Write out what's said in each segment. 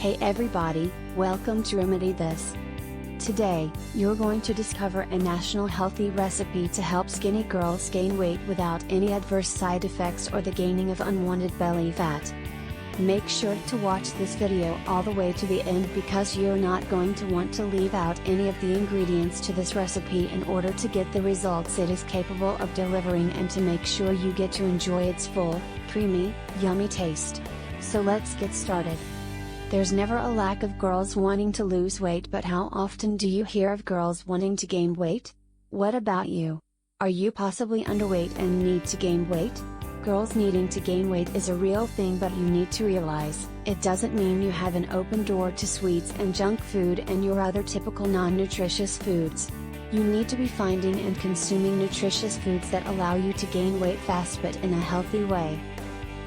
Hey everybody, welcome to Remedy This. Today, you're going to discover a national healthy recipe to help skinny girls gain weight without any adverse side effects or the gaining of unwanted belly fat. Make sure to watch this video all the way to the end because you're not going to want to leave out any of the ingredients to this recipe in order to get the results it is capable of delivering and to make sure you get to enjoy its full, creamy, yummy taste. So let's get started. There's never a lack of girls wanting to lose weight, but how often do you hear of girls wanting to gain weight? What about you? Are you possibly underweight and need to gain weight? Girls needing to gain weight is a real thing, but you need to realize, it doesn't mean you have an open door to sweets and junk food and your other typical non-nutritious foods. You need to be finding and consuming nutritious foods that allow you to gain weight fast but in a healthy way.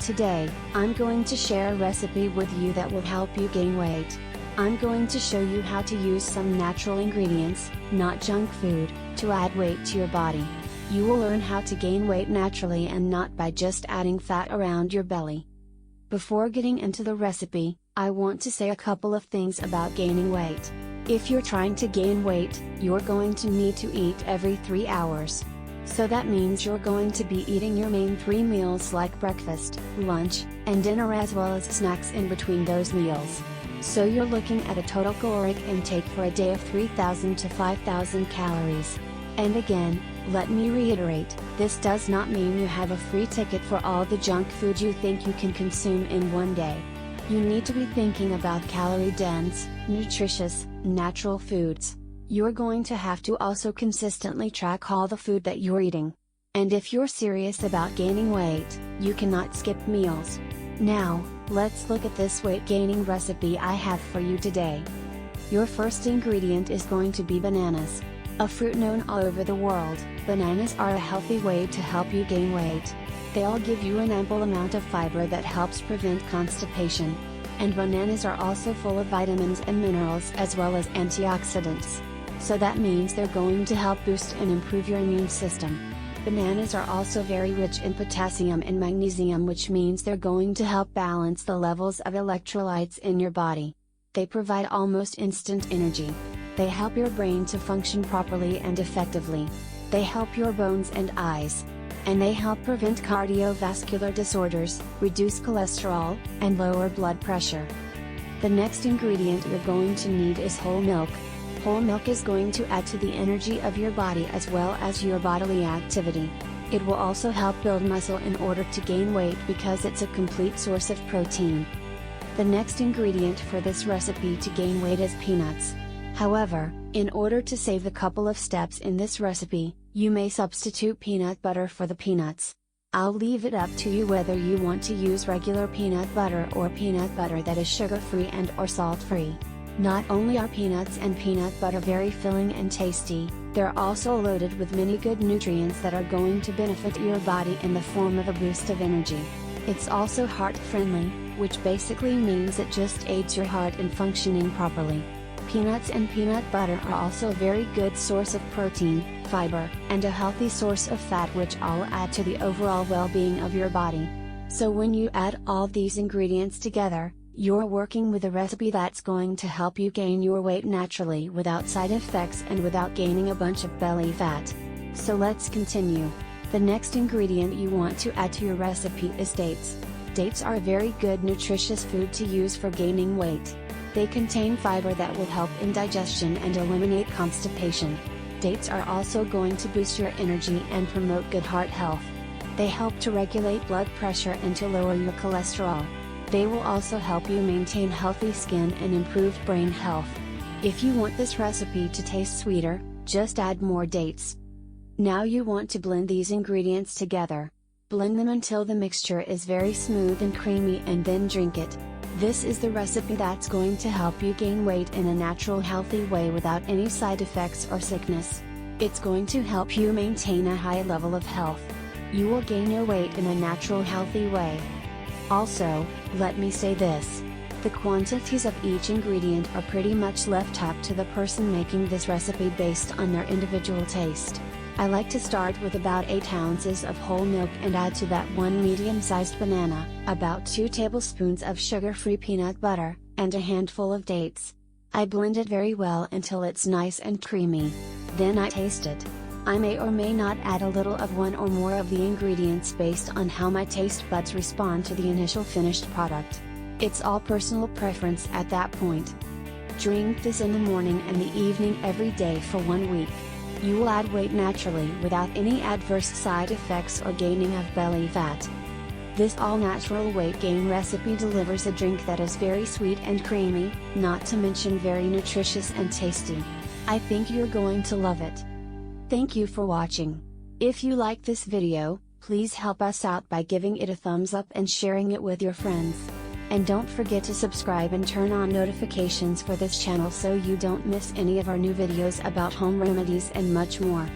Today, I'm going to share a recipe with you that will help you gain weight. I'm going to show you how to use some natural ingredients, not junk food, to add weight to your body. You will learn how to gain weight naturally and not by just adding fat around your belly. Before getting into the recipe, I want to say a couple of things about gaining weight. If you're trying to gain weight, you're going to need to eat every 3 hours. So that means you're going to be eating your main 3 meals like breakfast, lunch, and dinner, as well as snacks in between those meals. So you're looking at a total caloric intake for a day of 3,000 to 5,000 calories. And again, let me reiterate, this does not mean you have a free ticket for all the junk food you think you can consume in one day. You need to be thinking about calorie-dense, nutritious, natural foods. You're going to have to also consistently track all the food that you're eating. And if you're serious about gaining weight, you cannot skip meals. Now, let's look at this weight gaining recipe I have for you today. Your first ingredient is going to be bananas. A fruit known all over the world, bananas are a healthy way to help you gain weight. They'll give you an ample amount of fiber that helps prevent constipation. And bananas are also full of vitamins and minerals as well as antioxidants. So that means they're going to help boost and improve your immune system. Bananas are also very rich in potassium and magnesium, which means they're going to help balance the levels of electrolytes in your body. They provide almost instant energy. They help your brain to function properly and effectively. They help your bones and eyes. And they help prevent cardiovascular disorders, reduce cholesterol, and lower blood pressure. The next ingredient you're going to need is whole milk. Whole milk is going to add to the energy of your body as well as your bodily activity. It will also help build muscle in order to gain weight because it's a complete source of protein. The next ingredient for this recipe to gain weight is peanuts. However, in order to save a couple of steps in this recipe, you may substitute peanut butter for the peanuts. I'll leave it up to you whether you want to use regular peanut butter or peanut butter that is sugar-free and or salt-free. Not only are peanuts and peanut butter very filling and tasty, they're also loaded with many good nutrients that are going to benefit your body in the form of a boost of energy. It's also heart-friendly, which basically means it just aids your heart in functioning properly. Peanuts and peanut butter are also a very good source of protein, fiber, and a healthy source of fat, which all add to the overall well-being of your body. So when you add all these ingredients together, you're working with a recipe that's going to help you gain your weight naturally without side effects and without gaining a bunch of belly fat. So let's continue. The next ingredient you want to add to your recipe is dates. Dates are a very good nutritious food to use for gaining weight. They contain fiber that will help in digestion and eliminate constipation. Dates are also going to boost your energy and promote good heart health. They help to regulate blood pressure and to lower your cholesterol. They will also help you maintain healthy skin and improved brain health. If you want this recipe to taste sweeter, just add more dates. Now you want to blend these ingredients together. Blend them until the mixture is very smooth and creamy and then drink it. This is the recipe that's going to help you gain weight in a natural, healthy way without any side effects or sickness. It's going to help you maintain a high level of health. You will gain your weight in a natural, healthy way. Also, let me say this. The quantities of each ingredient are pretty much left up to the person making this recipe based on their individual taste. I like to start with about 8 ounces of whole milk and add to that 1 medium-sized banana, about 2 tablespoons of sugar-free peanut butter, and a handful of dates. I blend it very well until it's nice and creamy. Then I taste it. I may or may not add a little of one or more of the ingredients based on how my taste buds respond to the initial finished product. It's all personal preference at that point. Drink this in the morning and the evening every day for 1 week. You will add weight naturally without any adverse side effects or gaining of belly fat. This all-natural weight gain recipe delivers a drink that is very sweet and creamy, not to mention very nutritious and tasty. I think you're going to love it. Thank you for watching. If you like this video, please help us out by giving it a thumbs up and sharing it with your friends. And don't forget to subscribe and turn on notifications for this channel so you don't miss any of our new videos about home remedies and much more.